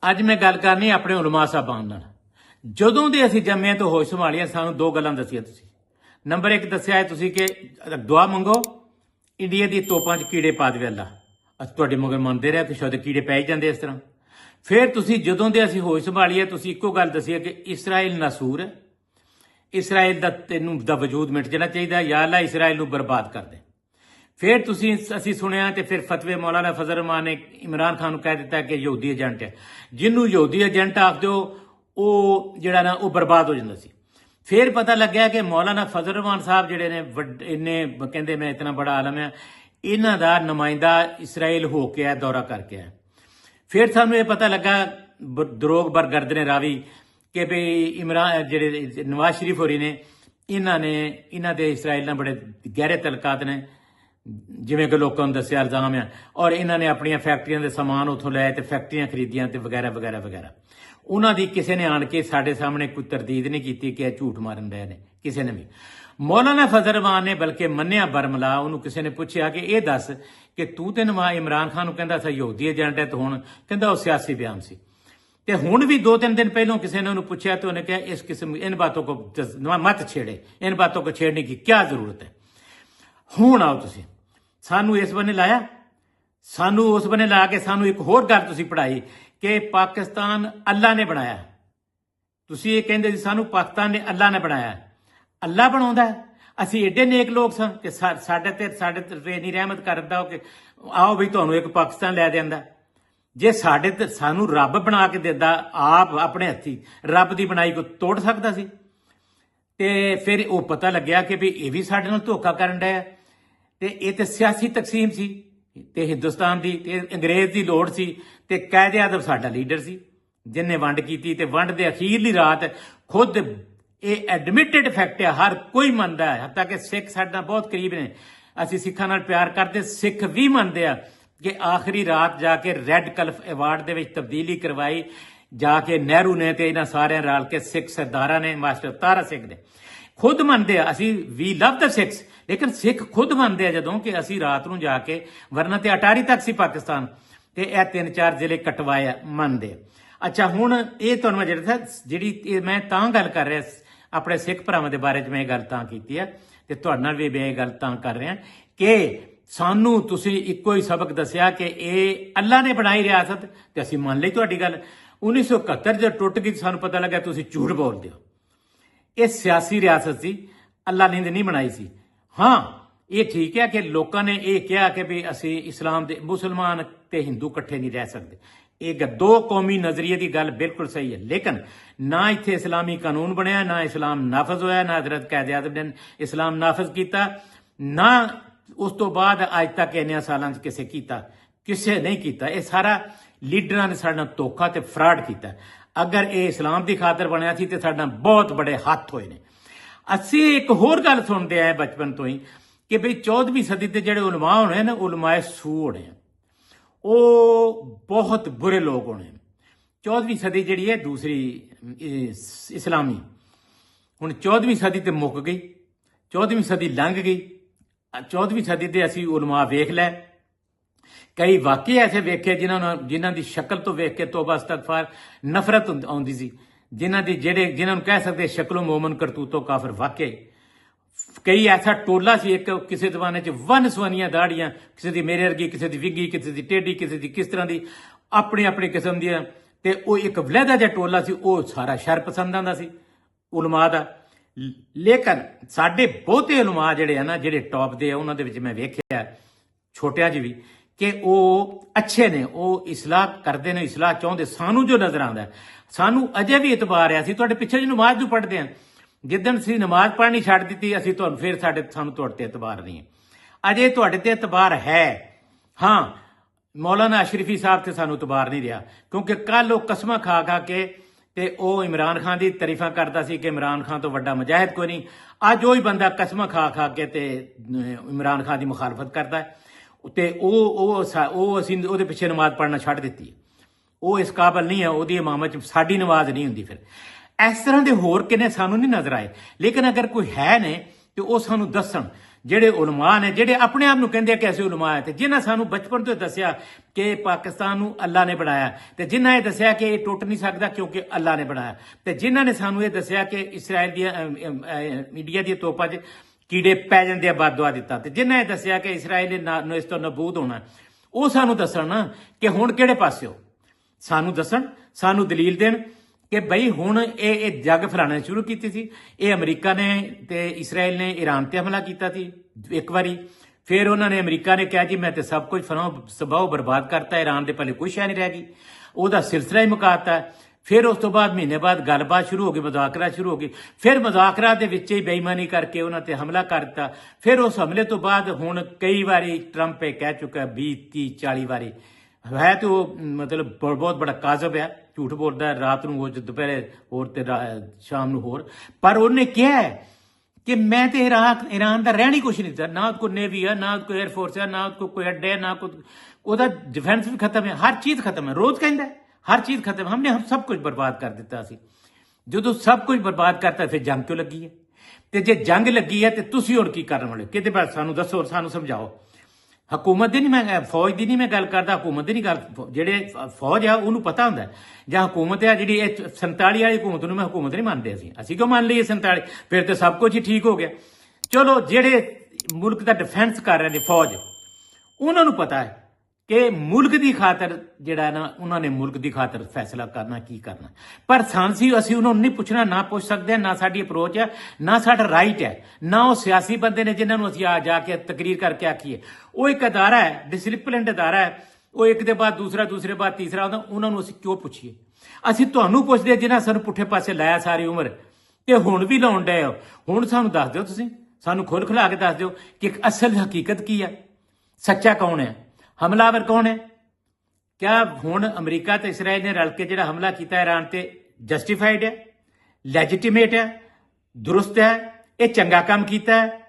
ਅੱਜ ਮੈਂ ਗੱਲ ਕਰਨੀ ਆਪਣੇ ਉਲਮਾ ਸਾਹਿਬਾਨ ਨਾਲ। ਜਦੋਂ ਦੇ ਅਸੀਂ ਜੰਮੇ ਤੋਂ ਹੋਸ਼ ਸੰਭਾਲੀਆਂ ਸਾਨੂੰ ਦੋ ਗੱਲਾਂ ਦੱਸੀਆਂ ਤੁਸੀਂ। ਨੰਬਰ 1 ਦੱਸਿਆ ਹੈ ਤੁਸੀਂ ਕਿ ਦੁਆ ਮੰਗੋ ਇੰਡੀਆ ਦੀ ਤੋਪਾਂ 'ਚ ਕੀੜੇ ਪਾ ਦੇਵੇ ਅੱਲਾ। ਅਸੀਂ ਤੁਹਾਡੇ ਮਗਰ ਮੰਨਦੇ ਰਹੇ ਕਿ ਸ਼ਾਇਦ ਕੀੜੇ ਪੈ ਹੀ ਜਾਂਦੇ ਇਸ ਤਰ੍ਹਾਂ। ਫਿਰ ਤੁਸੀਂ ਜਦੋਂ ਦੇ ਅਸੀਂ ਹੋਸ਼ ਸੰਭਾਲੀਏ ਤੁਸੀਂ ਇੱਕੋ ਗੱਲ ਦੱਸੀ ਹੈ ਕਿ ਇਸਰਾਇਲ ਨਾਸੂਰ ਹੈ, ਇਸਰਾਇਲ ਦਾ ਵਜੂਦ ਮਿਟ ਜਾਣਾ ਚਾਹੀਦਾ, ਯਾ ਅੱਲਾ ਇਸਰਾਇਲ ਨੂੰ ਬਰਬਾਦ ਕਰ ਦੇ। ਫਿਰ ਅਸੀਂ ਸੁਣਿਆ ਤੇ ਫਿਰ ਫਤਵੇ ਮੌਲਾਨਾ ਫਜ਼ਲ ਰਹਿਮਾਨ ਨੇ ਇਮਰਾਨ ਖਾਨ ਨੂੰ ਕਹਿ ਦਿੱਤਾ ਕਿ ਯਹੂਦੀ ਏਜੰਟ ਹੈ। ਜਿਹਨੂੰ ਯਹੂਦੀ ਏਜੰਟ ਆਖ ਦਿਓ ਉਹ ਜਿਹੜਾ ਨਾ ਉਹ ਬਰਬਾਦ ਹੋ ਜਾਂਦਾ ਸੀ। ਫਿਰ ਪਤਾ ਲੱਗਿਆ ਕਿ ਮੌਲਾਨਾ ਫਜ਼ਲ ਰਹਿਮਾਨ ਸਾਹਿਬ ਜਿਹੜੇ ਨੇ ਇੰਨੇ ਕਹਿੰਦੇ ਮੈਂ ਇਤਨਾ ਬੜਾ ਆਲਮ ਹੈ, ਇਹਨਾਂ ਦਾ ਨੁਮਾਇੰਦਾ ਇਸਰਾਇਲ ਹੋ ਕੇ ਆਇਆ, ਦੌਰਾ ਕਰਕੇ ਆਇਆ। ਫਿਰ ਸਾਨੂੰ ਇਹ ਪਤਾ ਲੱਗਾ ਦਰੋਗ ਬਰਗਰਦ ਨੇ ਰਾਵੀ ਕਿ ਵੀ ਇਮਰਾਨ ਜਿਹੜੇ ਨਵਾਜ਼ ਸ਼ਰੀਫ ਹੋਰੀ ਨੇ ਇਹਨਾਂ ਦੇ ਇਸਰਾਇਲ ਨਾਲ ਬੜੇ ਗਹਿਰੇ ਤਲਕਾਤ ਨੇ, ਜਿਵੇਂ ਕਿ ਲੋਕਾਂ ਨੂੰ ਦੱਸਿਆ ਇਲਜ਼ਾਮ ਆ। ਔਰ ਇਹਨਾਂ ਨੇ ਆਪਣੀਆਂ ਫੈਕਟਰੀਆਂ ਦੇ ਸਮਾਨ ਉੱਥੋਂ ਲਏ ਤੇ ਫੈਕਟਰੀਆਂ ਖਰੀਦੀਆਂ ਤੇ ਵਗੈਰਾ ਵਗੈਰਾ ਵਗੈਰਾ। ਉਹਨਾਂ ਦੀ ਕਿਸੇ ਨੇ ਆਣ ਕੇ ਸਾਡੇ ਸਾਹਮਣੇ ਕੋਈ ਤਰਦੀਦ ਨਹੀਂ ਕੀਤੀ ਕਿ ਇਹ ਝੂਠ ਮਾਰਨ ਰਹੇ ਨੇ, ਕਿਸੇ ਨੇ ਵੀ। ਮੌਲਾਨਾ ਫਜ਼ਲ ਰਹਿਮਾਨ ਨੇ ਬਲਕਿ ਮੰਨਿਆ ਬਰਮਲਾ। ਉਹਨੂੰ ਕਿਸੇ ਨੇ ਪੁੱਛਿਆ ਕਿ ਇਹ ਦੱਸ ਕਿ ਤੂੰ ਤੇ ਇਮਰਾਨ ਖਾਨ ਨੂੰ ਕਹਿੰਦਾ ਸੀ ਯਹੂਦੀ ਏਜੰਟ ਹੈ, ਤੇ ਹੁਣ ਕਹਿੰਦਾ ਉਹ ਸਿਆਸੀ ਬਿਆਨ ਸੀ। ਤੇ ਹੁਣ ਵੀ 2-3 दिन पहले किसी ने उन्हें पूछा तो उन्हें कहा इस किस्म इन बातों को मत छेड़े, इन बातों को छेड़ने की क्या जरूरत है। हुण आओ तुसी सानू इस बने लाया, सानू उस बने ला के सानू एक होर गल तुसी पढ़ाई कि पाकिस्तान अल्लाह ने बनाया। तुसी ये कहंदे सी सानू पाकिस्तान ने अल्लाह ने बनाया। अल्लाह बनाउंदा है? असीं एडे नेक लोग सन कि साडे ते इन्नी रहमत करदा कि आओ भी तुहानू एक पाकिस्तान लै देंदा। जे साडे ते सानू रब बना के दिंदा आप अपने हत्थी रब की बनाई को तोड़ सकता सी। ते फिर वो पता लग्या कि भी ये भी साडे नाल धोखा करन डया ते ये ते सियासी तकसीम सी ते हिंदुस्तान दी ते अंग्रेज दी लोड़ सी ते कायदे आदम साडा लीडर सी जिन्हें वंड कीती ते वंड दे अखीरली रात खुद ये एडमिटेड फैक्ट है, हर कोई मनदा है। हत्ता कि सिख साडे नाल बहुत करीब ने, असीं सिखां नाल प्यार करदे, सिख भी मनदे आ कि आखिरी रात जाके रैड कल्फ अवार्ड दे विच तब्दीली करवाई जाके नेहरू ने ते इन्हां सारियां रल के सिख सरदारां ने, मास्टर तारा सिंह ने खुद मनदे आ। असीं वी लव द सिक्स, लेकिन सिख खुद मनदे आ जदों कि असीं रात नूं जाके, वरना ते अटारी तक सी पाकिस्तान ते यह 3-4 जिले कटवाए मनदे। अच्छा हुण ये तुहानूं मैं जिहड़ी मैं तां गल कर रहा अपने सिख भरावां दे बारे च मैं गल तां कीती है ते तुहाडे नाल भी मैं गल तां कर रहा कि सानू तुसी इक्को ही सबक दसिया कि ये अल्लाह ने बनाई रियासत ते असीं मान लई तुहाडी गल। 1971 जब टुट गई सानू पता लगा तुसी झूठ बोलदे हो। ये सियासी रियासत सी, अल्लाह ने नहीं बनाई सी। हाँ ये ठीक है कि लोगों ने ये कहा कि भी असी इस्लाम दे मुसलमान ते हिंदू कट्ठे नहीं रह सकते। एक दो कौमी नजरिए की गल बिल्कुल सही है, लेकिन ना इत्थे इस्लामी कानून बनया, ना इस्लाम नाफज होया, ना हजरत कायदे आज़म ने इस्लाम नाफज किया, ना उस तो बाद अज तक इन्ने सालों किसे कीता, किसे नहीं कीता। ये सारा लीडरां ने साडे नाल धोखा ते फ्रॉड कीता। अगर ये इस्लाम की खातर बनया सी ते साडे नाल बहुत बड़े हाथ होए ने। असीं एक होर गल सुनते आए बचपन तो ही कि भाई 14वीं सदी के जिहड़े उलमा होने ना, उलमाए सू होने, वो बहुत बुरे लोग होने। 14वीं सदी जिहड़ी है दूसरी इस्लामी, हुण 14वीं सदी ते मुक गई, 14वीं सदी लंघ गई। 14वीं सदी के असी उलमा वेख लै, कई वाकई ऐसे वेखे जिन्हों की शक्ल तो वेख के तौबा इस्तगफार नफरत आउंदी सी, जिन्होंने कह सकते शक्लों मोमन करतूतों काफिर। वाकई कई ऐसा टोला सी, एक किसी जमाने च वन सवनियां दाड़ियां, किसी की मेरे वर्गी, किसी की विगी, किसी की टेढ़ी, किसी की किस तरह की अपनी अपनी किस्म दियां, ते वो एक वलैदा जिहा टोला सी, वो सारा शर पसंद आंदा सी उलमा दा। लेकिन साडे बहुते उलमा जिहड़े है ना, जिहड़े टॉप दे उन्हां दे विच मैं वेखिआ छोटियां च भी कि वो अच्छे ने, वो इसलाह करदे ने, इसलाह चाहुंदे। सानू जो नजर आंदा है, सानू अजे भी इतबार है। असीं तुहाडे पिछे जी नमाज नूं पढ़दे हां, जिदन असीं नमाज पढ़नी छड्ड दित्ती असीं तुहानूं फिर सानू तुहाडे ते इतबार नहीं है। अजे तुहाडे ते इतबार है। हाँ मौलाना अशरफी साहब ते सानू इतबार नहीं रहा, क्योंकि कल वो कसमां खा खा के ते ओ इमरान खान की तारीफां करता सी कि इमरान खान तो वड्डा मुजाहिद कोई नहीं। अज वही बंदा कसमां खा खा के ते इमरान खान की मुखालफत करता है ते असीं उहदे पिछे नमाज पढ़ना छड्ड दित्ती। वो इस काबल नहीं है, उहदी इमामत च साडी नमाज नहीं हुंदी। फिर इस तरह के होर किने सानू नहीं नजर आए। लेकिन अगर कोई है ने तो वो सानू दसन ਜਿਹੜੇ ਉਲਮਾ ਨੇ, ਜਿਹੜੇ ਆਪਣੇ ਆਪ ਨੂੰ ਕਹਿੰਦੇ ਆ ਕਿ ਅਸੀਂ ਉਲਮਾ ਹੈ, ਤੇ ਜਿਨ੍ਹਾਂ ਸਾਨੂੰ ਬਚਪਨ ਤੋਂ ਦੱਸਿਆ ਕਿ ਪਾਕਿਸਤਾਨ ਨੂੰ ਅੱਲਾ ਨੇ ਬਣਾਇਆ, ਤੇ ਜਿਨ੍ਹਾਂ ਇਹ ਦੱਸਿਆ ਕਿ ਇਹ ਟੁੱਟ ਨਹੀਂ ਸਕਦਾ ਕਿਉਂਕਿ ਅੱਲਾ ਨੇ ਬਣਾਇਆ, ਤੇ ਜਿਨ੍ਹਾਂ ਨੇ ਸਾਨੂੰ ਇਹ ਦੱਸਿਆ ਕਿ ਇਸਰਾਇਲ ਦੀਆਂ ਇੰਡੀਆ ਦੀਆਂ ਤੋਪਾਂ 'ਚ ਕੀੜੇ ਪੈ ਜਾਂਦੇ ਆ, ਬਦਦੁਆ ਦਿੱਤਾ, ਤੇ ਜਿਨ੍ਹਾਂ ਇਹ ਦੱਸਿਆ ਕਿ ਇਸਰਾਇਲ ਨੇ ਇਸ ਤੋਂ ਨਬੂਦ ਹੋਣਾ, ਉਹ ਸਾਨੂੰ ਦੱਸਣ ਨਾ ਕਿ ਹੁਣ ਕਿਹੜੇ ਪਾਸੇ ਹੋ। ਸਾਨੂੰ ਦੱਸਣ, ਸਾਨੂੰ ਦਲੀਲ ਦੇਣ ਕਿ ਬਈ ਹੁਣ ਇਹ ਜੱਗ ਫੈਲਾਉਣਾ ਸ਼ੁਰੂ ਕੀਤੀ ਸੀ। ਇਹ ਅਮਰੀਕਾ ਨੇ ਤੇ ਇਸਰਾਇਲ ਨੇ ਈਰਾਨ ਤੇ ਹਮਲਾ ਕੀਤਾ ਸੀ ਇੱਕ ਵਾਰੀ, ਫਿਰ ਉਹਨਾਂ ਨੇ, ਅਮਰੀਕਾ ਨੇ ਕਿਹਾ ਜੀ ਮੈਂ ਤੇ ਸਭ ਕੁਝ ਸਬਾਹ ਬਰਬਾਦ ਕਰਤਾ, ਈਰਾਨ ਦੇ ਪੱਲੇ ਕੋਈ ਸ਼ੈ ਨਹੀਂ ਰਹਿ ਗਈ, ਉਹਦਾ ਸਿਲਸਿਲਾ ਹੀ ਮੁਕਾਤਾ। ਫਿਰ ਉਸ ਤੋਂ ਬਾਅਦ ਮਹੀਨੇ ਬਾਅਦ ਗੱਲਬਾਤ ਸ਼ੁਰੂ ਹੋ ਗਈ, ਮੁਜ਼ਾਕਰਾ ਸ਼ੁਰੂ ਹੋ ਗਈ, ਫਿਰ ਮੁਜ਼ਾਕਰਾ ਦੇ ਵਿੱਚ ਹੀ ਬੇਈਮਾਨੀ ਕਰਕੇ ਉਹਨਾਂ ਤੇ ਹਮਲਾ ਕਰ ਦਿੱਤਾ। ਫਿਰ ਉਸ ਹਮਲੇ ਤੋਂ ਬਾਅਦ ਹੁਣ ਕਈ ਵਾਰੀ ਟਰੰਪ ਇਹ ਕਹਿ ਚੁੱਕਾ 20 30 40 ਵਾਰੀ ਹੈ, ਤੇ ਉਹ ਮਤਲਬ ਬਹੁਤ ਬੜਾ ਕਾਜ਼ਬ ਹੈ, ਝੂਠ ਬੋਲਦਾ ਰਾਤ ਨੂੰ ਉਹ ਦੁਪਹਿਰੇ ਹੋਰ ਤੇ ਸ਼ਾਮ ਨੂੰ ਹੋਰ, ਪਰ ਉਹਨੇ ਕਿਹਾ ਕਿ ਮੈਂ ਤੇ ਈਰਾਨ ਦਾ ਰਹਿਣ ਹੀ ਕੁਛ ਨਹੀਂ ਦਿੱਤਾ, ਨਾ ਕੋਈ ਨੇਵੀ ਹੈ, ਨਾ ਕੋਈ 에ਅਰ ਫੋਰਸ ਹੈ, ਨਾ ਕੋਈ ਅੱਡੇ ਹੈ, ਨਾ ਕੋਈ ਉਹਦਾ ਡਿਫੈਂਸ ਵੀ ਖਤਮ ਹੈ, ਹਰ ਚੀਜ਼ ਖਤਮ ਹੈ। ਰੋਜ਼ ਕਹਿੰਦਾ ਹਰ ਚੀਜ਼ ਖਤਮ, ਹਮਨੇ ਸਭ ਕੁਝ ਬਰਬਾਦ ਕਰ ਦਿੱਤਾ ਸੀ। ਜਦੋਂ ਸਭ ਕੁਝ ਬਰਬਾਦ ਕਰਤਾ ਫਿਰ ਜੰਗ ਕਿਉਂ ਲੱਗੀ ਹੈ? ਤੇ ਜੇ ਜੰਗ ਲੱਗੀ ਹੈ ਤੇ ਤੁਸੀਂ ਹੁਣ ਕੀ ਕਰਨ ਵਾਲੇ? ਕਿਤੇ ਬਾਅਦ ਸਾਨੂੰ ਦੱਸੋ, ਸਾਨੂੰ ਸਮਝਾਓ। ਹਕੂਮਤ ਦੀ ਨਹੀਂ, ਮੈਂ ਫੌਜ ਦੀ ਨਹੀਂ ਮੈਂ ਗੱਲ ਕਰਦਾ, ਹਕੂਮਤ ਦੀ ਨਹੀਂ ਗੱਲ, ਜਿਹੜੇ ਫੌਜ ਆ ਉਹਨੂੰ ਪਤਾ ਹੁੰਦਾ, ਜਾਂ ਹਕੂਮਤ ਆ ਜਿਹੜੀ ਇਹ 47 ਵਾਲੀ ਹਕੂਮਤ ਨੂੰ ਮੈਂ ਹਕੂਮਤ ਨਹੀਂ ਮੰਨਦੇ, ਅਸੀਂ ਕਿਉਂ ਮੰਨ ਲਈਏ 47? ਫਿਰ ਤੇ ਸਭ ਕੁਝ ਹੀ ਠੀਕ ਹੋ ਗਿਆ। ਚਲੋ ਜਿਹੜੇ ਮੁਲਕ ਦਾ ਡਿਫੈਂਸ ਕਰ ਰਹੇ ਨੇ ਫੌਜ, ਉਹਨਾਂ ਨੂੰ ਪਤਾ ਹੈ ਕਿ ਮੁਲਕ ਦੀ ਖਾਤਰ ਜਿਹੜਾ ਨਾ, ਉਹਨਾਂ ਨੇ ਮੁਲਕ ਦੀ ਖਾਤਰ ਫੈਸਲਾ ਕਰਨਾ ਕੀ ਕਰਨਾ, ਪਰ ਅਸੀਂ ਉਹਨਾਂ ਨੂੰ ਨਹੀਂ ਪੁੱਛਣਾ, ਨਾ ਪੁੱਛ ਸਕਦੇ, ਨਾ ਸਾਡੀ ਅਪਰੋਚ ਹੈ, ਨਾ ਸਾਡਾ ਰਾਈਟ ਹੈ, ਨਾ ਉਹ ਸਿਆਸੀ ਬੰਦੇ ਨੇ ਜਿਨ੍ਹਾਂ ਨੂੰ ਅਸੀਂ ਆ ਜਾ ਕੇ ਤਕਰੀਰ ਕਰਕੇ ਆਖੀਏ। ਉਹ ਇੱਕ ਅਦਾਰਾ ਹੈ, ਡਿਸਪਲਿਨਡ ਅਦਾਰਾ ਹੈ, ਉਹ ਇੱਕ ਦੇ ਬਾਅਦ ਦੂਸਰਾ, ਦੂਸਰੇ ਬਾਅਦ ਤੀਸਰਾ ਆਉਂਦਾ, ਉਹਨਾਂ ਨੂੰ ਅਸੀਂ ਕਿਉਂ ਪੁੱਛੀਏ? ਅਸੀਂ ਤੁਹਾਨੂੰ ਪੁੱਛਦੇ ਜਿਨ੍ਹਾਂ ਸਾਨੂੰ ਪੁੱਠੇ ਪਾਸੇ ਲਾਇਆ ਸਾਰੀ ਉਮਰ, ਤੇ ਹੁਣ ਵੀ ਲਾਉਣ ਡਏ ਹੋ। ਹੁਣ ਸਾਨੂੰ ਦੱਸ ਦਿਓ, ਤੁਸੀਂ ਸਾਨੂੰ ਖੁੱਲ੍ਹ ਖੁਲਾ ਕੇ ਦੱਸ ਦਿਓ ਕਿ ਅਸਲ ਹਕੀਕਤ ਕੀ ਹੈ, ਸੱਚਾ ਕੌਣ ਹੈ, ਹਮਲਾਵਰ ਕੌਣ ਹੈ? ਕਿਆ ਹੁਣ ਅਮਰੀਕਾ ਤੇ ਇਸਰਾਇਲ ਨੇ ਰਲ ਕੇ ਜਿਹੜਾ ਹਮਲਾ ਕੀਤਾ ਈਰਾਨ ਤੇ ਜਸਟੀਫਾਈਡ ਹੈ, ਲੈਜੀਟੀਮੇਟ ਹੈ, ਦੁਰਸਤ ਹੈ, ਇਹ ਚੰਗਾ ਕੰਮ ਕੀਤਾ ਹੈ?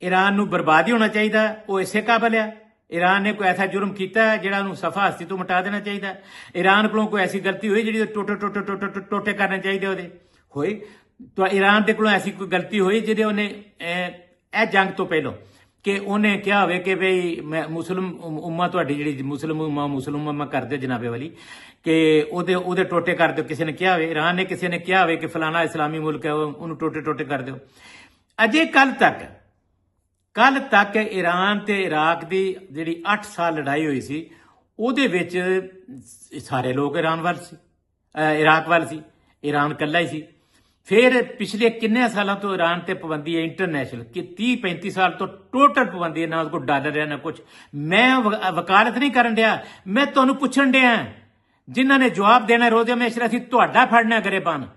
ਈਰਾਨ ਨੂੰ ਬਰਬਾਦ ਹੀ ਹੋਣਾ ਚਾਹੀਦਾ, ਉਹ ਇਸੇ ਕਾਬਲ ਹੈ? ਈਰਾਨ ਨੇ ਕੋਈ ਐਸਾ ਜੁਰਮ ਕੀਤਾ ਹੈ ਜਿਹੜਾ ਉਹਨੂੰ ਸਫਾ ਹਸਤੀ ਤੋਂ ਮਿਟਾ ਦੇਣਾ ਚਾਹੀਦਾ? ਈਰਾਨ ਕੋਲੋਂ ਕੋਈ ਐਸੀ ਗਲਤੀ ਹੋਈ ਜਿਹੜੀ ਟੋਟੇ ਕਰਨੇ ਚਾਹੀਦੇ ਉਹਦੇ ਹੋਏ? ਤਾਂ ਈਰਾਨ ਦੇ ਕੋਲੋਂ ਐਸੀ ਕੋਈ ਗਲਤੀ ਹੋਈ ਜਿਹਦੇ ਉਹਨੇ ਇਹ ਜੰਗ ਤੋਂ ਪਹਿਲਾਂ ਕਿ ਉਹਨੇ ਕਿਹਾ ਹੋਵੇ ਕਿ ਬਈ ਮੈਂ ਮੁਸਲਿਮ ਉਮਾ, ਤੁਹਾਡੀ ਜਿਹੜੀ ਮੁਸਲਿਮ ਉਮਾ ਕਰਦੇ ਜਨਾਬੇ ਵਾਲੀ, ਕਿ ਉਹਦੇ ਟੋਟੇ ਕਰ ਦਿਓ? ਕਿਸੇ ਨੇ ਕਿਹਾ ਹੋਵੇ? ਈਰਾਨ ਨੇ ਕਿਸੇ ਨੇ ਕਿਹਾ ਹੋਵੇ ਕਿ ਫਲਾਣਾ ਇਸਲਾਮੀ ਮੁਲਕ ਹੈ, ਉਹਨੂੰ ਟੋਟੇ ਕਰ ਦਿਓ? ਅਜੇ ਕੱਲ ਤੱਕ ਈਰਾਨ ਤੇ ਇਰਾਕ ਦੀ ਜਿਹੜੀ 8 ਸਾਲ ਲੜਾਈ ਹੋਈ ਸੀ, ਉਹਦੇ ਵਿੱਚ ਸਾਰੇ ਲੋਕ ਇਰਾਕ ਵੱਲ ਸੀ, ਈਰਾਨ ਇਕੱਲਾ ਹੀ ਸੀ। ਫਿਰ ਪਿਛਲੇ ਕਿੰਨੇ ਸਾਲਾਂ ਤੋਂ ਈਰਾਨ ਤੇ ਪਾਬੰਦੀ ਹੈ ਇੰਟਰਨੈਸ਼ਨਲ, ਕਿ 30-35 ਸਾਲ ਤੋਂ ਟੋਟਲ ਪਾਬੰਦੀ ਹੈ, ਨਾ ਕੋਈ ਡਾਲਰ ਹੈ ਨਾ ਕੁਛ। ਮੈਂ ਵਕਾਲਤ ਨਹੀਂ ਕਰਨ ਡਿਆ, ਮੈਂ ਤੁਹਾਨੂੰ ਪੁੱਛਣ ਡਿਆ, ਜਿਨ੍ਹਾਂ ਨੇ ਜਵਾਬ ਦੇਣਾ ਰੋਜ਼ੇ ਮੇਸ਼ਰ, ਅਸੀਂ ਤੁਹਾਡਾ ਫੜਨਾ ਗਰੇਬਾਨ,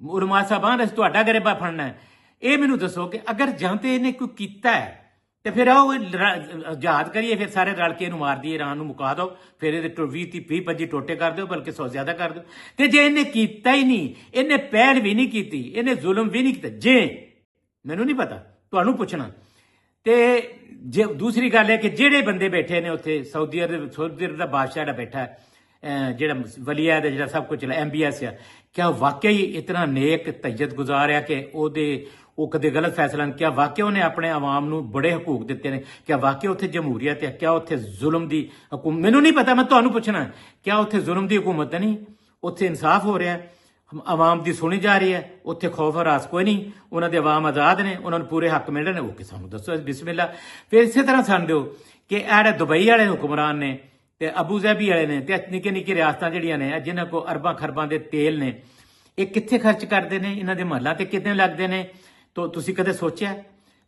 ਉਲਮਾ ਸਾਹਿਬਾਨ, ਅਸੀਂ ਤੁਹਾਡਾ ਗਰੇਬਾ ਫੜਨਾ ਹੈ। ਇਹ ਮੈਨੂੰ ਦੱਸੋ ਕਿ ਅਗਰ ਜਾਂ ਤੇ ਇਹਨੇ ਕੋਈ ਕੀਤਾ ਹੈ ਤੇ ਫਿਰ ਆਓ ਜਹਾਦ ਕਰੀਏ, ਫਿਰ ਸਾਰੇ ਰਲ ਕੇ ਇਹਨੂੰ ਮਾਰ ਦਈਏ, ਈਰਾਨ ਨੂੰ ਮੁਕਾ ਦਿਓ, ਫਿਰ ਇਹਦੇ 20-25 ਟੋਟੇ ਕਰ ਦਿਓ, ਬਲਕਿ 100 ਜ਼ਿਆਦਾ ਕਰ ਦਿਓ। ਤੇ ਜੇ ਇਹਨੇ ਕੀਤਾ ਹੀ ਨਹੀਂ, ਇਹਨੇ ਪਹਿਲ ਵੀ ਨਹੀਂ ਕੀਤੀ, ਇਹਨੇ ਜ਼ੁਲਮ ਵੀ ਨਹੀਂ ਕੀਤਾ, ਜੇ ਮੈਨੂੰ ਨਹੀਂ ਪਤਾ, ਤੁਹਾਨੂੰ ਪੁੱਛਣਾ। ਤੇ ਜੇ ਦੂਸਰੀ ਗੱਲ ਹੈ ਕਿ ਜਿਹੜੇ ਬੰਦੇ ਬੈਠੇ ਨੇ ਉੱਥੇ, ਸਾਊਦੀ ਅਰਬ ਦਾ ਬਾਦਸ਼ਾਹ ਜਿਹੜਾ ਬੈਠਾ ਹੈ, ਜਿਹੜਾ ਵਲੀਆ ਦਾ ਜਿਹੜਾ ਸਭ ਕੁਝ MBS ਆ, ਕਿਆ ਵਾਕਈ ਇਤਨਾ ਨੇਕ ਤਜਤ ਗੁਜ਼ਾਰ ਆ ਕਿ ਉਹ ਕਦੇ ਗਲਤ ਫੈਸਲਾ ਨਹੀਂ? ਕਿਆ ਵਾਕਿਆ ਉਹਨੇ ਆਪਣੇ ਆਵਾਮ ਨੂੰ ਬੜੇ ਹਕੂਕ ਦਿੱਤੇ ਨੇ? ਕਿਆ ਵਾਕਿਆ ਉੱਥੇ ਜਮਹੂਰੀਅਤ ਹੈ? ਕਿਆ ਉੱਥੇ ਜ਼ੁਲਮ ਦੀ ਹਕੂਮਤ? ਮੈਨੂੰ ਨਹੀਂ ਪਤਾ, ਮੈਂ ਤੁਹਾਨੂੰ ਪੁੱਛਣਾ, ਕਿਆ ਉੱਥੇ ਜ਼ੁਲਮ ਦੀ ਹਕੂਮਤ ਨਹੀਂ? ਉੱਥੇ ਇਨਸਾਫ ਹੋ ਰਿਹਾ, ਆਵਾਮ ਦੀ ਸੁਣੀ ਜਾ ਰਹੀ ਹੈ, ਉੱਥੇ ਖੌਫ ਹਰਾਸ ਕੋਈ ਨਹੀਂ, ਉਹਨਾਂ ਦੇ ਆਵਾਮ ਆਜ਼ਾਦ ਨੇ, ਉਹਨਾਂ ਨੂੰ ਪੂਰੇ ਹੱਕ ਮਿਲ ਰਹੇ ਨੇ। ਉਹ ਸਾਨੂੰ ਦੱਸੋ, ਬਿਸਮਿਲ੍ਲਾ। ਫਿਰ ਇਸੇ ਤਰ੍ਹਾਂ ਸਾਨੂੰ ਦਿਓ ਕਿ ਇਹ ਦੁਬਈ ਵਾਲੇ ਹੁਕਮਰਾਨ ਨੇ ਤੇ ਅਬੂ ਜ਼ੈਬੀ ਵਾਲੇ ਨੇ ਤੇ ਨਿੱਕੇ ਰਿਆਸਤਾਂ ਜਿਹੜੀਆਂ ਨੇ, ਜਿਨ੍ਹਾਂ ਕੋਲ ਅਰਬਾਂ ਖਰਬਾਂ ਦੇ ਤੇਲ ਨੇ, ਇਹ ਕਿੱਥੇ ਖਰਚ ਕਰਦੇ ਨੇ? ਇਹਨਾਂ ਦੇ ਮਹੱਲਾਂ ਤੇ ਕਿੰਨੇ ਲੱਗਦੇ ਨੇ? ਤਾਂ ਤੁਸੀਂ ਕਦੇ ਸੋਚਿਆ?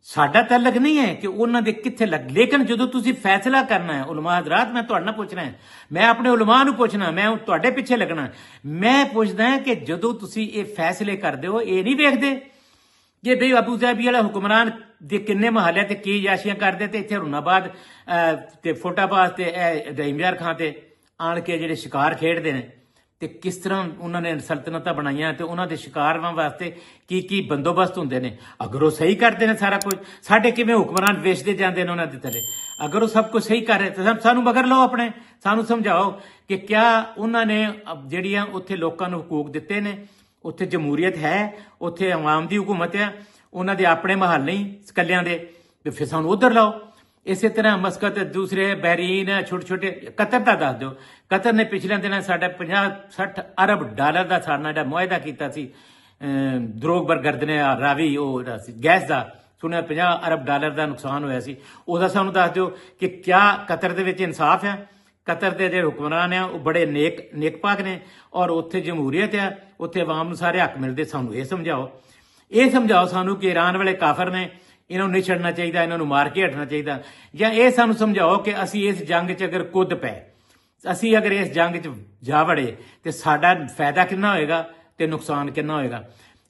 ਸਾਡਾ ਤਾਲੁਕ ਨਹੀਂ ਹੈ ਕਿ ਉਹਨਾਂ ਦੇ ਕਿੱਥੇ ਲੱਗ, ਲੇਕਿਨ ਜਦੋਂ ਤੁਸੀਂ ਫੈਸਲਾ ਕਰਨਾ ਹੈ, ਉਲਮਾ ਹਜ਼ਰਾਤ, ਮੈਂ ਤੁਹਾਡੇ ਨਾਲ ਪੁੱਛਣਾ ਹੈ, ਮੈਂ ਆਪਣੇ ਉਲਮਾ ਨੂੰ ਪੁੱਛਣਾ, ਮੈਂ ਤੁਹਾਡੇ ਪਿੱਛੇ ਲੱਗਣਾ। ਮੈਂ ਪੁੱਛਦਾ ਹਾਂ ਕਿ ਜਦੋਂ ਤੁਸੀਂ ਇਹ ਫੈਸਲੇ ਕਰਦੇ ਹੋ, ਇਹ ਨਹੀਂ ਵੇਖਦੇ ਜੇ ਬਈ ਅਬੂ ਜ਼ੈਬੀ ਵਾਲਾ ਹੁਕਮਰਾਨ ਦੇ ਕਿੰਨੇ ਮਹੱਲੇ ਤੇ ਕੀ ਯਾਸ਼ੀਆਂ ਕਰਦੇ, ਤੇ ਇੱਥੇ ਹੁਰਨਾਬਾਦ ਤੇ ਫੋਟਾਬਾਦ ਤੇ ਰਹੀਮਯਾਰ ਖਾਂ ਤੇ ਆਣ ਕੇ ਜਿਹੜੇ ਸ਼ਿਕਾਰ ਖੇਡਦੇ ਨੇ, ਤੇ ਕਿਸ ਤਰ੍ਹਾਂ ਉਹਨਾਂ ਨੇ ਸਲਤਨਤਾਂ ਬਣਾਈਆਂ, ਤੇ ਉਹਨਾਂ ਦੇ ਸ਼ਿਕਾਰਾਂ ਵਾਸਤੇ ਕੀ ਬੰਦੋਬਸਤ ਹੁੰਦੇ ਨੇ। ਅਗਰ ਉਹ ਸਹੀ ਕਰਦੇ ਨੇ ਸਾਰਾ ਕੁਝ, ਸਾਡੇ ਕਿਵੇਂ ਹੁਕਮਰਾਨ ਵੇਚਦੇ ਜਾਂਦੇ ਨੇ ਉਹਨਾਂ ਦੇ ਥੱਲੇ? ਅਗਰ ਉਹ ਸਭ ਕੁਝ ਸਹੀ ਕਰ ਰਹੇ ਤਾਂ ਸਾਨੂੰ ਮਗਰ ਲਓ, ਆਪਣੇ ਸਾਨੂੰ ਸਮਝਾਓ ਕਿ ਕਿਆ ਉਹਨਾਂ ਨੇ ਜਿਹੜੀਆਂ ਉੱਥੇ ਲੋਕਾਂ ਨੂੰ ਹਕੂਕ ਦਿੱਤੇ ਨੇ, ਉੱਥੇ ਜਮਹੂਰੀਅਤ ਹੈ, ਉੱਥੇ ਆਵਾਮ ਦੀ ਹਕੂਮਤ ਹੈ, ਉਹਨਾਂ ਦੇ ਆਪਣੇ ਮਹੱਲੇ ਹੀ ਕੱਲਿਆਂ ਦੇ, ਤੇ ਫਿਰ ਸਾਨੂੰ ਉਧਰ ਲਾਓ। ਇਸੇ ਤਰ੍ਹਾਂ ਮਸਕਤ, ਦੂਸਰੇ ਬਹਿਰੀਨ, ਛੋਟੇ ਛੋਟੇ, ਕਤਰ ਦਾ ਦੱਸ ਦਿਓ। ਕਤਰ ਨੇ ਪਿਛਲੇ ਦਿਨਾਂ ਸਾਡਾ 50-60 ਅਰਬ ਡਾਲਰ ਦਾ ਸਾਡਾ ਜਿਹੜਾ ਮੁਆਹਦਾ ਕੀਤਾ ਸੀ ਦਰੋਗਬਰ ਗਰਦਨੇ ਰਾਵੀ ਉਹ ਗੈਸ ਦਾ, ਸੁਣਿਆ 50 ਅਰਬ ਡਾਲਰ ਦਾ ਨੁਕਸਾਨ ਹੋਇਆ ਸੀ। ਉਹਦਾ ਸਾਨੂੰ ਦੱਸ ਦਿਓ ਕਿ ਕਿਆ ਕਤਰ ਦੇ ਵਿੱਚ ਇਨਸਾਫ ਹੈ। ਕਤਰ ਦੇ ਜਿਹੜੇ ਹੁਕਮਰਾਨ ਆ ਉਹ ਬੜੇ ਨੇਕ ਪਾਕ ਨੇ ਔਰ ਉੱਥੇ ਜਮਹੂਰੀਅਤ ਆ, ਉੱਥੇ ਆਵਾਮ ਨੂੰ ਸਾਰੇ ਹੱਕ ਮਿਲਦੇ। ਸਾਨੂੰ ਇਹ ਸਮਝਾਓ ਸਾਨੂੰ ਕਿ ਈਰਾਨ ਵਾਲੇ ਕਾਫਰ ਨੇ, ਇਹਨਾਂ ਨੂੰ ਨਹੀਂ ਛੱਡਣਾ ਚਾਹੀਦਾ, ਇਹਨਾਂ ਨੂੰ ਮਾਰ ਕੇ ਹਟਣਾ ਚਾਹੀਦਾ। ਜਾਂ ਇਹ ਸਾਨੂੰ ਸਮਝਾਓ ਕਿ ਅਸੀਂ ਇਸ ਜੰਗ 'ਚ ਅਗਰ ਕੁੱਦ ਪਏ, ਅਸੀਂ ਅਗਰ ਇਸ ਜੰਗ 'ਚ ਜਾ ਵੜੇ ਤੇ ਸਾਡਾ ਫਾਇਦਾ ਕਿੰਨਾ ਹੋਏਗਾ ਤੇ ਨੁਕਸਾਨ ਕਿੰਨਾ ਹੋਏਗਾ।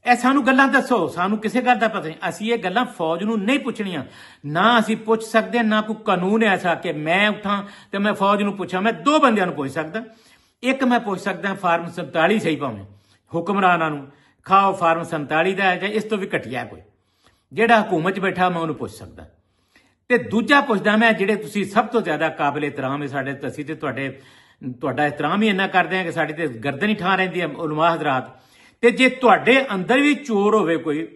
ਇਹ ਸਾਨੂੰ ਗੱਲਾਂ ਦੱਸੋ, ਸਾਨੂੰ ਕਿਸੇ ਗੱਲ ਦਾ ਪਤਾ ਨਹੀਂ। ਅਸੀਂ ਇਹ ਗੱਲਾਂ ਫੌਜ ਨੂੰ ਨਹੀਂ ਪੁੱਛਣੀਆਂ, ਨਾ ਅਸੀਂ ਪੁੱਛ ਸਕਦੇ, ਨਾ ਕੋਈ ਕਾਨੂੰਨ ਐਸਾ ਕਿ ਮੈਂ ਉੱਠਾਂ ਤੇ ਮੈਂ ਫੌਜ ਨੂੰ ਪੁੱਛਾਂ। ਮੈਂ ਦੋ ਬੰਦਿਆਂ ਨੂੰ ਪੁੱਛ ਸਕਦਾ। ਇੱਕ ਮੈਂ ਪੁੱਛ ਸਕਦਾ ਫਾਰਮ 47 ਸਹੀ ਭਾਵੇਂ ਹੁਕਮਰਾਨਾਂ ਨੂੰ ਖਾਓ ਫਾਰਮ 47 ਦਾ ਜਾਂ ਇਸ ਤੋਂ ਵੀ ਘਟੀਆ ਕੋਈ ਜਿਹੜਾ ਹਕੂਮਤ 'ਚ ਬੈਠਾ, ਮੈਂ ਉਹਨੂੰ ਪੁੱਛ ਸਕਦਾ। ਤੇ ਦੂਜਾ ਪੁੱਛਦਾ ਮੈਂ ਜਿਹੜੇ ਤੁਸੀਂ ਸਭ ਤੋਂ ਜ਼ਿਆਦਾ ਕਾਬਿਲ ਇਤਰਾਮ ਹੈ ਸਾਡੇ, ਅਸੀਂ ਤੇ ਤੁਹਾਡਾ ਇਤਰਾਮ ਹੀ ਇੰਨਾ ਕਰਦੇ ਹਾਂ ਕਿ ਸਾਡੀ ਤੇ ਗਰਦਨ ਹੀ ਠਾਂ ਰਹਿੰਦੀ ਹੈ ਉਲਮਾ ਹਜ਼ਰਾਤ। ਤੇ ਜੇ ਤੁਹਾਡੇ ਅੰਦਰ ਵੀ ਚੋਰ ਹੋਵੇ ਕੋਈ,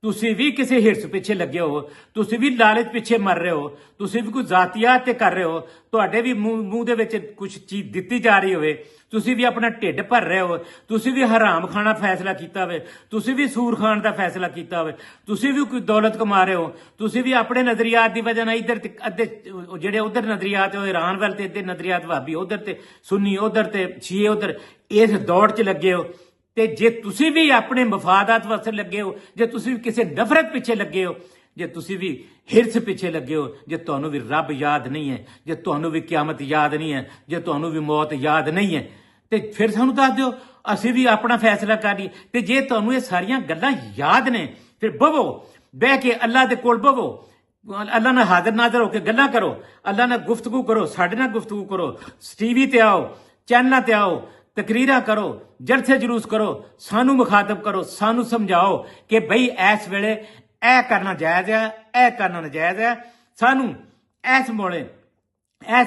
ਤੁਸੀਂ ਵੀ ਕਿਸੇ ਹਿਰਸ ਪਿੱਛੇ ਲੱਗੇ ਹੋ, ਤੁਸੀਂ ਵੀ ਲਾਲਚ ਪਿੱਛੇ ਮਰ ਰਹੇ ਹੋ, ਤੁਸੀਂ ਵੀ ਕੋਈ ਜ਼ਾਤੀਆਤ ਤੇ ਕਰ ਰਹੇ ਹੋ, ਤੁਹਾਡੇ ਵੀ ਮੂੰਹ ਦੇ ਵਿੱਚ ਕੁਝ ਚੀਜ਼ ਦਿੱਤੀ ਜਾ ਰਹੀ ਹੋਵੇ, ਤੁਸੀਂ ਵੀ ਆਪਣਾ ਢਿੱਡ ਭਰ ਰਹੇ ਹੋ, ਤੁਸੀਂ ਵੀ ਹਰਾਮ ਖਾਣਾ ਫੈਸਲਾ ਕੀਤਾ ਹੋਵੇ, ਤੁਸੀਂ ਵੀ ਸੂਰ ਖਾਣ ਦਾ ਫੈਸਲਾ ਕੀਤਾ ਹੋਵੇ, ਤੁਸੀਂ ਵੀ ਕੋਈ ਦੌਲਤ ਕਮਾ ਰਹੇ ਹੋ, ਤੁਸੀਂ ਵੀ ਆਪਣੇ ਨਜ਼ਰੀਆਤ ਦੀ ਵਜ੍ਹਾ ਨਾਲ ਇੱਧਰ ਤੇ ਅੱਧੇ ਜਿਹੜੇ ਉਧਰ ਨਜ਼ਰੀਆਤ ਉਹ ਈਰਾਨ ਵੱਲ ਤੇ ਅੱਧੇ ਨਜ਼ਰੀਆਤ ਵਾਬੀ ਉਧਰ ਤੇ ਸੁੰਨੀ ਉਧਰ ਤੇ ਸ਼ੀਏ ਉਧਰ ਇਸ ਦੌੜ 'ਚ ਲੱਗੇ ਹੋ। ਤੇ ਜੇ ਤੁਸੀਂ ਵੀ ਆਪਣੇ ਮਫਾਦਾਤ ਵਾਸਤੇ ਲੱਗੇ ਹੋ, ਜੇ ਤੁਸੀਂ ਵੀ ਕਿਸੇ ਨਫ਼ਰਤ ਪਿੱਛੇ ਲੱਗੇ ਹੋ, ਜੇ ਤੁਸੀਂ ਵੀ ਹਿਰਸ ਪਿੱਛੇ ਲੱਗੇ ਹੋ, ਜੇ ਤੁਹਾਨੂੰ ਵੀ ਰੱਬ ਯਾਦ ਨਹੀਂ ਹੈ, ਜੇ ਤੁਹਾਨੂੰ ਵੀ ਕਿਆਮਤ ਯਾਦ ਨਹੀਂ ਹੈ, ਜੇ ਤੁਹਾਨੂੰ ਵੀ ਮੌਤ ਯਾਦ ਨਹੀਂ ਹੈ, ਤੇ ਫਿਰ ਸਾਨੂੰ ਦੱਸ ਦਿਓ, ਅਸੀਂ ਵੀ ਆਪਣਾ ਫੈਸਲਾ ਕਰ ਲਈਏ। ਤੇ ਜੇ ਤੁਹਾਨੂੰ ਇਹ ਸਾਰੀਆਂ ਗੱਲਾਂ ਯਾਦ ਨੇ, ਫਿਰ ਬਵੋ, ਬਹਿ ਕੇ ਅੱਲਾ ਦੇ ਕੋਲ ਬਵੋ, ਅੱਲਾ ਨਾਲ ਹਾਜ਼ਰ ਨਾਜ਼ਰ ਹੋ ਕੇ ਗੱਲਾਂ ਕਰੋ, ਅੱਲਾ ਨਾਲ ਗੁਫ਼ਤਗੂ ਕਰੋ, ਸਾਡੇ ਨਾਲ ਗੁਫ਼ਤਗੂ ਕਰੋ, ਟੀਵੀ ਤੇ ਆਓ, ਚੈਨਲਾਂ ਤੇ ਆਓ, ਤਕਰੀਰਾਂ ਕਰੋ, ਜਲਸੇ ਜਲੂਸ ਕਰੋ, ਸਾਨੂੰ ਮੁਖਾਤਬ ਕਰੋ, ਸਾਨੂੰ ਸਮਝਾਓ ਕਿ ਬਈ ਇਸ ਵੇਲੇ ਇਹ ਕਰਨਾ ਜਾਇਜ਼ ਹੈ, ਇਹ ਕਰਨਾ ਨਜਾਇਜ਼ ਹੈ। ਸਾਨੂੰ ਇਸ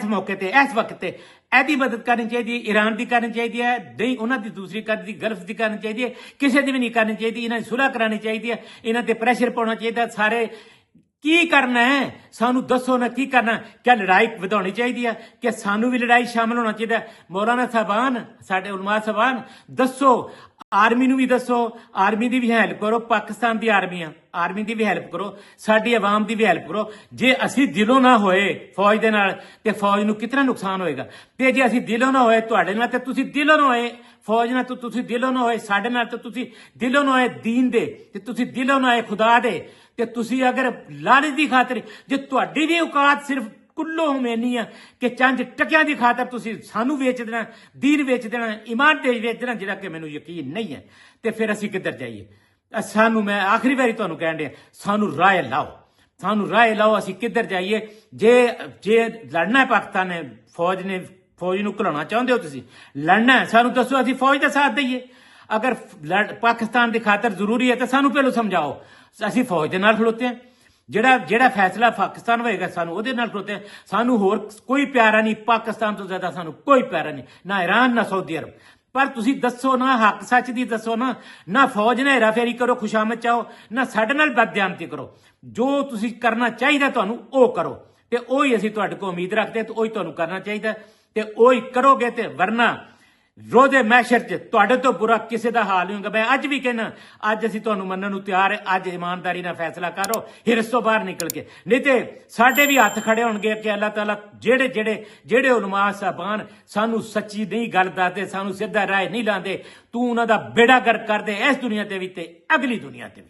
ਮੌਕੇ ਤੇ ਇਸ ਵਕਤ ਤੇ ਇਹਦੀ ਮਦਦ ਕਰਨੀ ਚਾਹੀਦੀ ਹੈ, ਈਰਾਨ ਦੀ ਕਰਨੀ ਚਾਹੀਦੀ ਹੈ, ਨਹੀਂ ਉਹਨਾਂ ਦੀ ਦੂਸਰੀ ਕਰਨੀ, ਗਲਫ ਦੀ ਕਰਨੀ ਚਾਹੀਦੀ ਹੈ, ਕਿਸੇ ਦੀ ਵੀ ਨਹੀਂ ਕਰਨੀ ਚਾਹੀਦੀ। ਇਹਨਾਂ ਦੀ ਸੁਲ੍ਹਾ ਕਰਾਉਣੀ ਚਾਹੀਦੀ ਹੈ, ਇਹਨਾਂ ਤੇ ਪ੍ਰੈਸ਼ਰ ਪਾਉਣਾ ਚਾਹੀਦਾ। ਸਾਰੇ ਕੀ ਕਰਨਾ ਹੈ ਸਾਨੂੰ ਦੱਸੋ ਨਾ, ਕੀ ਕਰਨਾ? ਕਿਆ ਲੜਾਈ ਵਧਾਉਣੀ ਚਾਹੀਦੀ ਹੈ ਕਿ ਸਾਨੂੰ ਵੀ ਲੜਾਈ ਸ਼ਾਮਲ ਹੋਣਾ ਚਾਹੀਦਾ? ਮੌਲਾਨਾ ਸਾਹਿਬਾਨ, ਸਾਡੇ ਉਲਮਾ ਸਾਹਿਬਾਨ ਦੱਸੋ, ਆਰਮੀ ਨੂੰ ਵੀ ਦੱਸੋ, ਆਰਮੀ ਦੀ ਵੀ ਹੈਲਪ ਕਰੋ, ਪਾਕਿਸਤਾਨ ਦੀ ਆਰਮੀ ਦੀ ਵੀ ਹੈਲਪ ਕਰੋ, ਸਾਡੀ ਆਵਾਮ ਦੀ ਵੀ ਹੈਲਪ ਕਰੋ। ਜੇ ਅਸੀਂ ਦਿਲੋਂ ਨਾ ਹੋਏ ਫੌਜ ਦੇ ਨਾਲ ਤੇ ਫੌਜ ਨੂੰ ਕਿਤਨਾ ਨੁਕਸਾਨ ਹੋਏਗਾ। ਤੇ ਜੇ ਅਸੀਂ ਦਿਲੋਂ ਨਾ ਹੋਏ ਤੁਹਾਡੇ ਨਾਲ ਤੇ ਤੁਸੀਂ ਦਿਲੋਂ ਨਾ ਹੋਏ ਫੌਜ ਨਾਲ, ਤੇ ਤੁਸੀਂ ਦਿਲੋਂ ਨਾ ਹੋਏ ਸਾਡੇ ਨਾਲ, ਤੇ ਤੁਸੀਂ ਦਿਲੋਂ ਨਾ ਹੋਏ ਦੀਨ ਦੇ, ਤੇ ਤੁਸੀਂ ਦਿਲੋਂ ਨਾ ਹੋਏ ਖੁਦਾ ਦੇ, ਤੇ ਤੁਸੀਂ ਅਗਰ ਲਾਲਚ ਦੀ ਖਾਤਰ, ਜੇ ਤੁਹਾਡੀ ਵੀ ਔਕਾਤ ਸਿਰਫ ਕੁੱਲੋ ਹਮੇਨੀ ਆ ਕਿ ਚੰਦ ਟਕਿਆਂ ਦੀ ਖਾਤਰ ਤੁਸੀਂ ਸਾਨੂੰ ਵੇਚ ਦੇਣਾ, ਦੀਨ ਵੇਚ ਦੇਣਾ, ਈਮਾਨ ਤੇ ਵੇਚ ਦੇਣਾ, ਜਿਹੜਾ ਕਿ ਮੈਨੂੰ ਯਕੀਨ ਨਹੀਂ ਹੈ, ਤੇ ਫਿਰ ਅਸੀਂ ਕਿੱਧਰ ਜਾਈਏ? ਸਾਨੂੰ ਮੈਂ ਆਖਰੀ ਵਾਰੀ ਤੁਹਾਨੂੰ ਕਹਿਣ ਡਿਆ, ਸਾਨੂੰ ਰਾਏ ਲਾਓ, ਅਸੀਂ ਕਿੱਧਰ ਜਾਈਏ? ਜੇ ਲੜਨਾ ਹੈ ਪਾਕਿਸਤਾਨ ਨੇ, ਫੌਜ ਨੂੰ ਘਲਾਉਣਾ ਚਾਹੁੰਦੇ ਹੋ, ਤੁਸੀਂ ਲੜਨਾ ਹੈ, ਸਾਨੂੰ ਦੱਸੋ, ਅਸੀਂ ਫੌਜ ਦਾ ਸਾਥ ਦਈਏ। ਅਗਰ ਪਾਕਿਸਤਾਨ ਦੀ ਖਾਤਰ ਜ਼ਰੂਰੀ ਹੈ ਤਾਂ ਸਾਨੂੰ ਪਹਿਲਾਂ ਸਮਝਾਓ, ਅਸੀਂ ਫੌਜ ਦੇ ਨਾਲ ਖਲੋਤੇ ਹਾਂ। ਜਿਹੜਾ ਫੈਸਲਾ ਪਾਕਿਸਤਾਨ ਹੋਏਗਾ ਸਾਨੂੰ ਉਹਦੇ ਨਾਲ ਖਲੋਤੇ ਹਾਂ। ਸਾਨੂੰ ਹੋਰ ਕੋਈ ਪਿਆਰਾ ਨਹੀਂ, ਪਾਕਿਸਤਾਨ ਤੋਂ ਜ਼ਿਆਦਾ ਸਾਨੂੰ ਕੋਈ ਪਿਆਰਾ ਨਹੀਂ, ਨਾ ਈਰਾਨ ਨਾ ਸਾਊਦੀ ਅਰਬ। ਪਰ ਤੁਸੀਂ ਦੱਸੋ ਨਾ, ਹੱਕ ਸੱਚ ਦੀ ਦੱਸੋ ਨਾ ਫੌਜ ਨਾਲ ਹੇਰਾਫੇਰੀ ਕਰੋ, ਖੁਸ਼ਾਮਦ ਚਾਹੋ, ਨਾ ਸਾਡੇ ਨਾਲ ਬਦਦਿਆਮਤੀ ਕਰੋ। ਜੋ ਤੁਸੀਂ ਕਰਨਾ ਚਾਹੀਦਾ ਤੁਹਾਨੂੰ ਉਹ ਕਰੋ, ਤੇ ਉਹੀ ਅਸੀਂ ਤੁਹਾਡੇ ਕੋਲ ਉਮੀਦ ਰੱਖਦੇ, ਤੇ ਉਹੀ ਤੁਹਾਨੂੰ ਕਰਨਾ ਚਾਹੀਦਾ, ਤੇ ਉਹੀ ਕਰੋਗੇ। ਤੇ ਵਰਨਾ ਰੋਜ਼ੇ ਮਹਿਸ਼ਰ 'ਚ ਤੁਹਾਡੇ ਤੋਂ ਬੁਰਾ ਕਿਸੇ ਦਾ ਹਾਲ ਨਹੀਂ ਹੋਊਗਾ। ਮੈਂ ਅੱਜ ਵੀ ਕਹਿਣਾ, ਅੱਜ ਅਸੀਂ ਤੁਹਾਨੂੰ ਮੰਨਣ ਨੂੰ ਤਿਆਰ ਹੈ। ਅੱਜ ਇਮਾਨਦਾਰੀ ਨਾਲ ਫੈਸਲਾ ਕਰੋ, ਹਿਰਸ ਤੋਂ ਬਾਹਰ ਨਿਕਲ ਕੇ, ਨਹੀਂ ਤੇ ਸਾਡੇ ਵੀ ਹੱਥ ਖੜੇ ਹੋਣਗੇ ਕਿ ਅੱਲਾਹ ਤਾਲਾ ਜਿਹੜੇ ਉਲਮਾ ਸਾਹਿਬਾਨ ਸਾਨੂੰ ਸੱਚੀ ਨਹੀਂ ਗੱਲ ਦੱਸਦੇ, ਸਾਨੂੰ ਸਿੱਧਾ ਰਾਹ ਨਹੀਂ ਲਾਉਂਦੇ, ਤੂੰ ਉਹਨਾਂ ਦਾ ਬੇੜਾ ਗਰਕ ਕਰਦੇ ਇਸ ਦੁਨੀਆ ਤੇ ਵੀ ਤੇ ਅਗਲੀ ਦੁਨੀਆ ਤੇ ਵੀ।